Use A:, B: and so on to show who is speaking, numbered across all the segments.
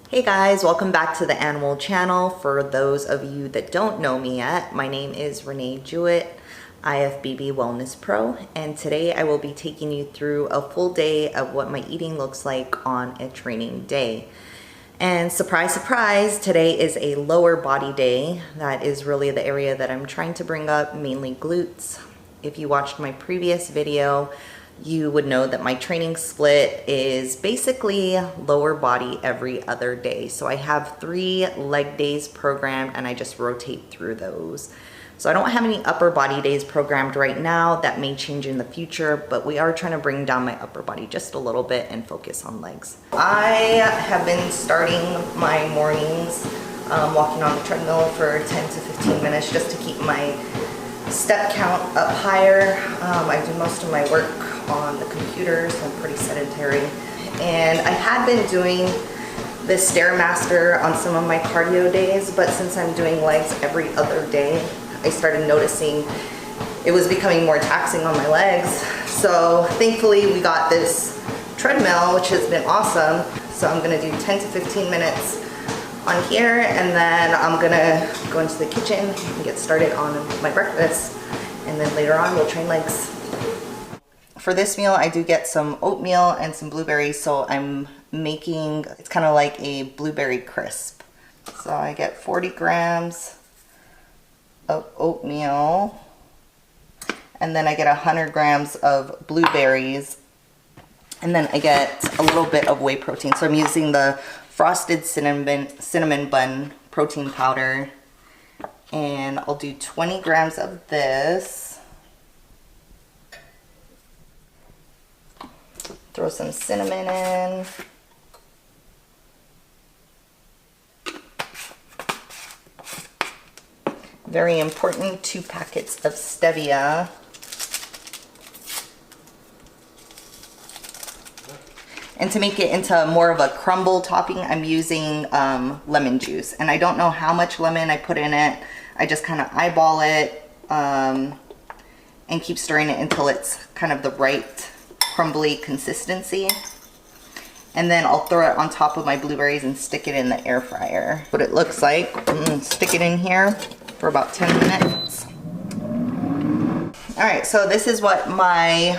A: Hey guys, welcome back to the Animal Channel. For those of you that don't know me yet, my name is Renee Jewett, IFBB Wellness Pro, and today I will be taking you through a full day of what my eating looks like on a training day. And surprise, surprise, today is a lower body day. That is really the area that I'm trying to bring up, mainly glutes. If you watched my previous video, you would know that my training split is basically lower body every other day. So I have 3 leg days programmed and I just rotate through those. So I don't have any upper body days programmed right now. That may change in the future, but we are trying to bring down my upper body just a little bit and focus on legs. I have been starting my mornings walking on the treadmill for 10 to 15 minutes just to keep my step count up higher. I do most of my work on the computer, so I'm pretty sedentary. And I had been doing this Stairmaster on some of my cardio days, but since I'm doing legs every other day, I started noticing it was becoming more taxing on my legs. So thankfully we got this treadmill, which has been awesome. So I'm gonna do 10 to 15 minutes on here, and then I'm gonna go into the kitchen and get started on my breakfast, and then later on we'll train legs. For this meal, I do get some oatmeal and some blueberries, so I'm making, it's kind of like a blueberry crisp. So I get 40 grams of oatmeal, and then I get 100 grams of blueberries, and then I get a little bit of whey protein. So I'm using the frosted cinnamon bun protein powder, and I'll do 20 grams of this. Throw some cinnamon in. Very important, 2 packets of stevia. And to make it into more of a crumble topping, I'm using lemon juice. And I don't know how much lemon I put in it. I just kind of eyeball it and keep stirring it until it's kind of the right crumbly consistency. And then I'll throw it on top of my blueberries and stick it in the air fryer. What it looks like, stick it in here for about 10 minutes. All right, so this is what my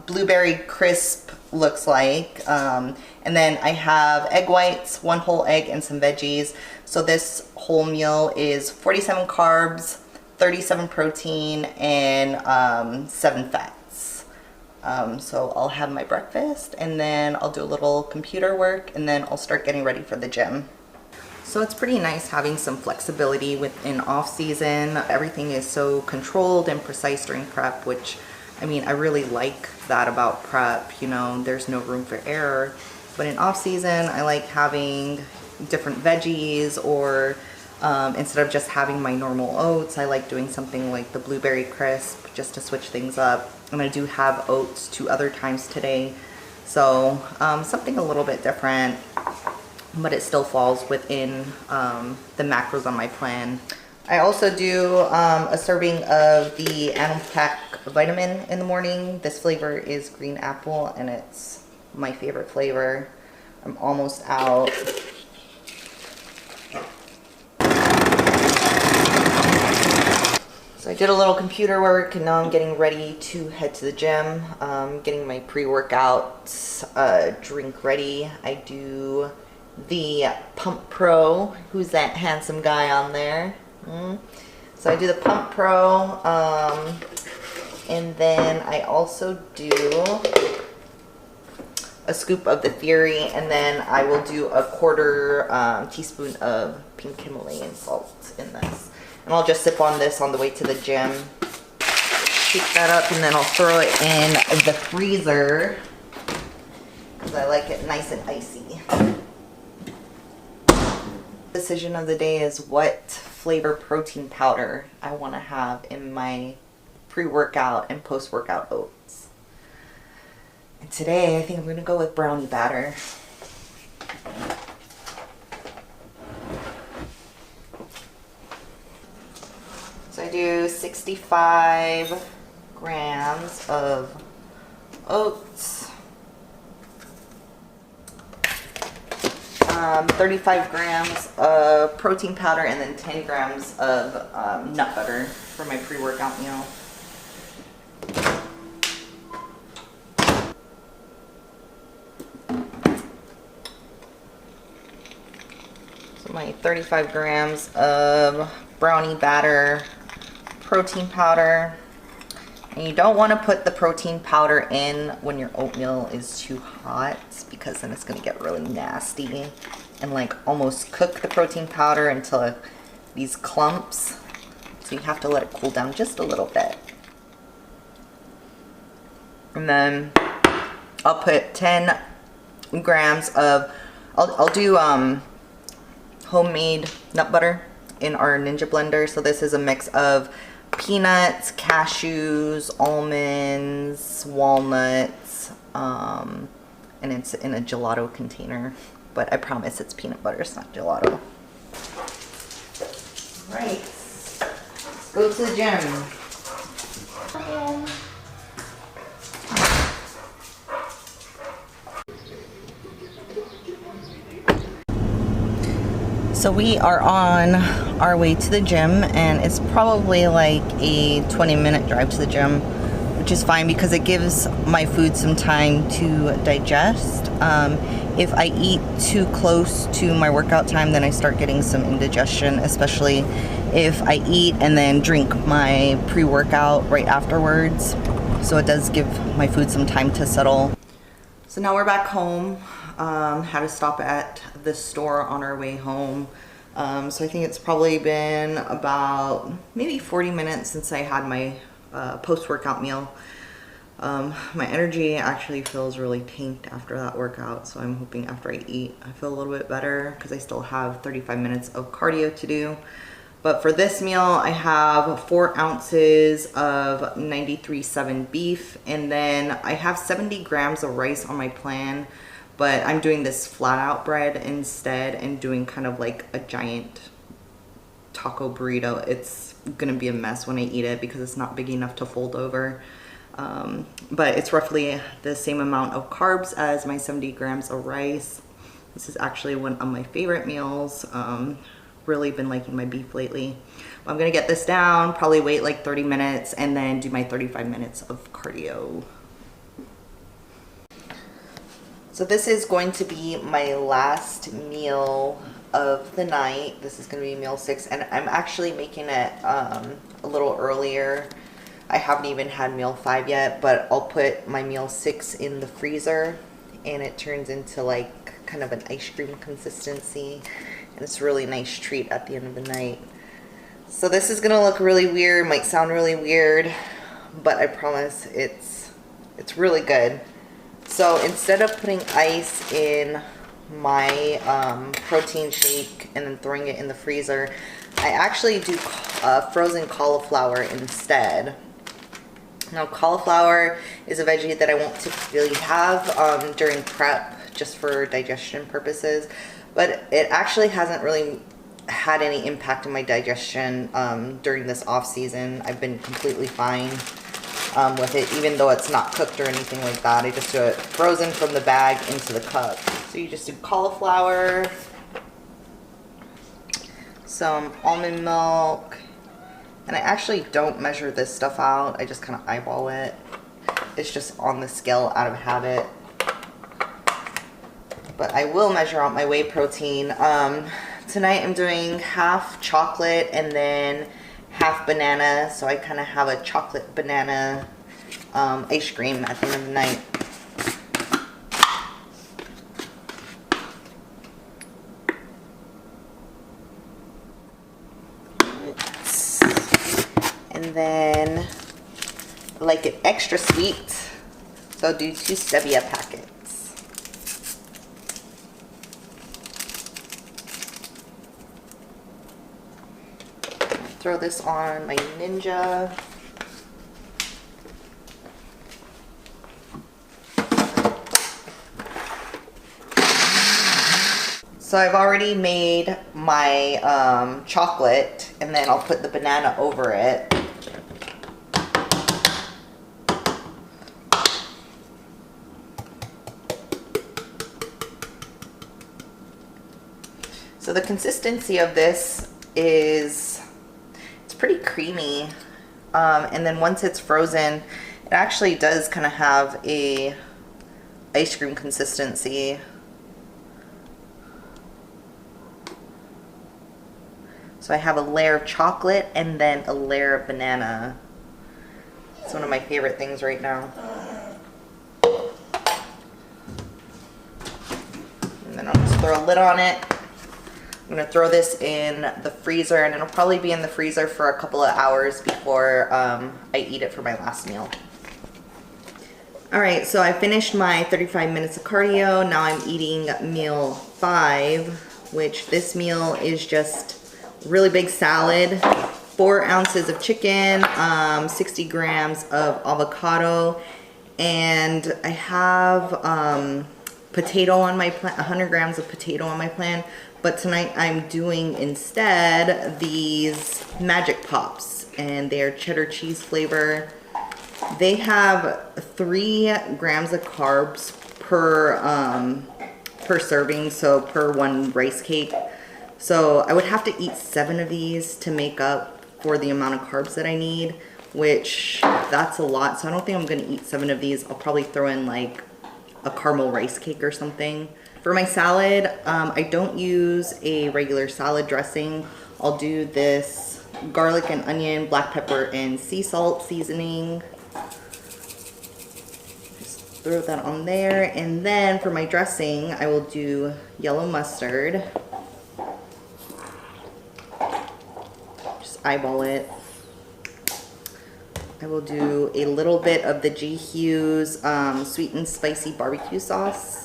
A: blueberry crisp looks like. And then I have egg whites, 1 whole egg, and some veggies. So this whole meal is 47 carbs, 37 protein, and 7 fats. So I'll have my breakfast, and then I'll do a little computer work, and then I'll start getting ready for the gym. So it's pretty nice having some flexibility within off season. Everything is so controlled and precise during prep, which, I mean, I really like that about prep. You know, there's no room for error. But in off season, I like having different veggies, or instead of just having my normal oats, I like doing something like the blueberry crisp just to switch things up. And I do have oats 2 other times today. So something a little bit different, but it still falls within the macros on my plan. I also do a serving of the Animal Pack vitamin in the morning. This flavor is green apple, and it's my favorite flavor. I'm almost out. So I did a little computer work, and now I'm getting ready to head to the gym. Getting my pre-workout drink ready. I do the Pump Pro. Who's that handsome guy on there? So I do the Pump Pro, and then I also do a scoop of the Fury, and then I will do a 1/4 teaspoon of pink Himalayan salt in this. And I'll just sip on this on the way to the gym. Shake that up, and then I'll throw it in the freezer because I like it nice and icy. Decision of the day is what flavor protein powder I want to have in my pre-workout and post-workout oats. And today I think I'm going to go with brownie batter. So I do 65 grams of oats. 35 grams of protein powder, and then 10 grams of nut butter for my pre-workout meal. So my 35 grams of brownie batter, protein powder. And you don't want to put the protein powder in when your oatmeal is too hot, because then it's going to get really nasty, and like almost cook the protein powder until these clumps. So you have to let it cool down just a little bit. And then I'll put 10 grams of, I'll do homemade nut butter in our Ninja blender. So this is a mix of peanuts, cashews, almonds, walnuts, and it's in a gelato container, but I promise it's peanut butter, it's not gelato. Right, let's go to the gym. So we are on our way to the gym, and it's probably like a 20-minute drive to the gym, which is fine because it gives my food some time to digest. If I eat too close to my workout time, then I start getting some indigestion, especially if I eat and then drink my pre-workout right afterwards. So it does give my food some time to settle. So now we're back home. Had to stop at the store on our way home. So I think it's probably been about maybe 40 minutes since I had my post-workout meal. My energy actually feels really tanked after that workout, so I'm hoping after I eat I feel a little bit better, because I still have 35 minutes of cardio to do. But for this meal, I have 4 ounces of 93.7 beef, and then I have 70 grams of rice on my plan, but I'm doing this flat out bread instead and doing kind of like a giant taco burrito. It's gonna be a mess when I eat it because it's not big enough to fold over. But it's roughly the same amount of carbs as my 70 grams of rice. This is actually one of my favorite meals. Really been liking my beef lately. I'm gonna get this down, probably wait like 30 minutes, and then do my 35 minutes of cardio. So this is going to be my last meal of the night. This is going to be meal 6, and I'm actually making it a little earlier. I haven't even had meal 5 yet, but I'll put my meal 6 in the freezer, and it turns into like kind of an ice cream consistency, and it's a really nice treat at the end of the night. So this is gonna look really weird, might sound really weird, but I promise it's really good. So instead of putting ice in my protein shake and then throwing it in the freezer, I actually do frozen cauliflower instead. Now, cauliflower is a veggie that I won't typically have during prep, just for digestion purposes, but it actually hasn't really had any impact on my digestion during this off season. I've been completely fine with it, even though it's not cooked or anything like that. I just do it frozen from the bag into the cup. So you just do cauliflower, some almond milk, and I actually don't measure this stuff out. I just kind of eyeball it. It's just on the scale out of habit. But I will measure out my whey protein. Tonight I'm doing half chocolate and then half banana, so I kind of have a chocolate banana ice cream at the end of the night. And then I like it extra sweet, so I'll do 2 stevia packets. Throw this on my Ninja. So I've already made my chocolate, and then I'll put the banana over it. So the consistency of this is, it's pretty creamy. And then once it's frozen, it actually does kind of have a ice cream consistency. So I have a layer of chocolate and then a layer of banana. It's one of my favorite things right now. And then I'll just throw a lid on it. I'm gonna throw this in the freezer, and it'll probably be in the freezer for a couple of hours before I eat it for my last meal. All right, so I finished my 35 minutes of cardio. Now I'm eating meal 5, which this meal is just really big salad, 4 ounces of chicken, 60 grams of avocado, and I have potato on my plan, 100 grams of potato on my plan. But tonight I'm doing instead these Magic Pops, and they're cheddar cheese flavor. They have 3 grams of carbs per serving, so per 1 rice cake. So I would have to eat 7 of these to make up for the amount of carbs that I need, which that's a lot. So I don't think I'm gonna eat 7 of these. I'll probably throw in like a caramel rice cake or something. For my salad, I don't use a regular salad dressing. I'll do this garlic and onion, black pepper, and sea salt seasoning. Just throw that on there. And then for my dressing, I will do yellow mustard. Just eyeball it. I will do a little bit of the G Hughes sweet and spicy barbecue sauce.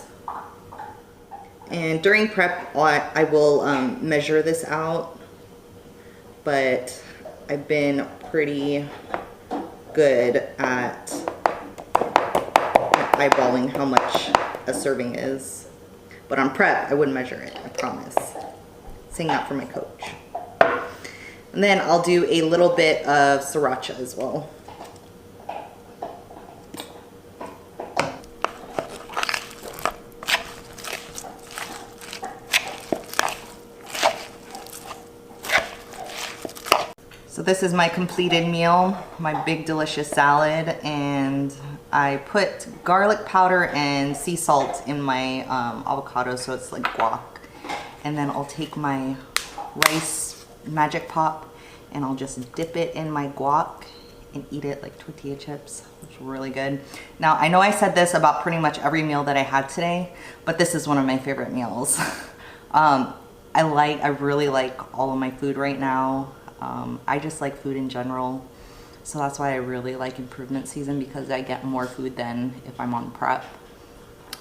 A: And during prep, I will measure this out, but I've been pretty good at eyeballing how much a serving is. But on prep, I wouldn't measure it, I promise. Saying that for my coach. And then I'll do a little bit of sriracha as well. So this is my completed meal, my big delicious salad, and I put garlic powder and sea salt in my avocado so it's like guac. And then I'll take my rice Magic Pop and I'll just dip it in my guac and eat it like tortilla chips. It's really good. Now I know I said this about pretty much every meal that I had today, but this is one of my favorite meals. I really like all of my food right now. I just like food in general, so that's why I really like improvement season, because I get more food than if I'm on prep.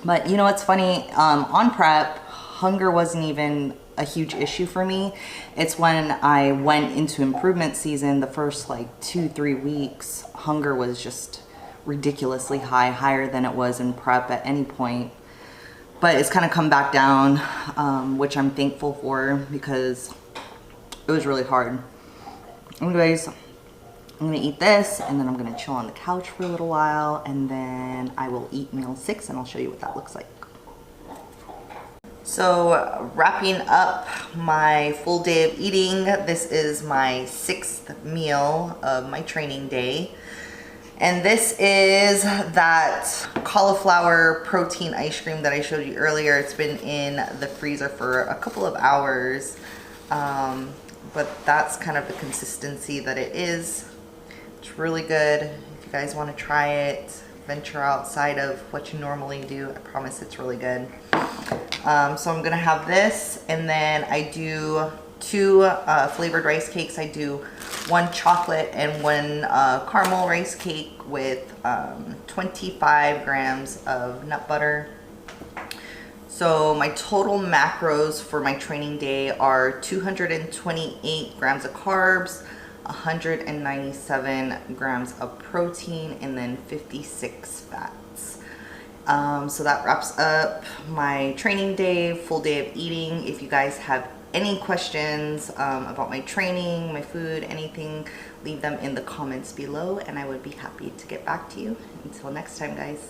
A: But you know what's funny, on prep, hunger wasn't even a huge issue for me. It's when I went into improvement season, the first like 2-3 weeks, hunger was just ridiculously high, higher than it was in prep at any point. But it's kind of come back down, which I'm thankful for, because it was really hard. Anyways, I'm gonna eat this and then I'm gonna chill on the couch for a little while, and then I will eat meal 6 and I'll show you what that looks like. So wrapping up my full day of eating, this is my 6th meal of my training day. And this is that cauliflower protein ice cream that I showed you earlier. It's been in the freezer for a couple of hours. But that's kind of the consistency that it is. It's really good. If you guys want to try it, venture outside of what you normally do, I promise it's really good. So I'm gonna have this, and then I do 2 flavored rice cakes. I do 1 chocolate and 1 caramel rice cake with 25 grams of nut butter. So my total macros for my training day are 228 grams of carbs, 197 grams of protein, and then 56 fats. So that wraps up my training day, full day of eating. If you guys have any questions about my training, my food, anything, leave them in the comments below and I would be happy to get back to you. Until next time, guys.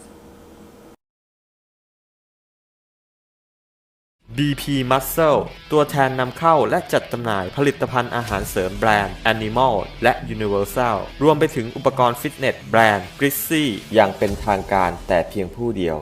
B: BP Muscle ตัวแทนนำเข้าและจัดจำหน่ายผลิตภัณฑ์อาหารเสริมแบรนด์ Animal และ Universal รวมไปถึงอุปกรณ์ฟิตเนสแบรนด์ Grizzly อย่างเป็นทางการแต่เพียงผู้เดียว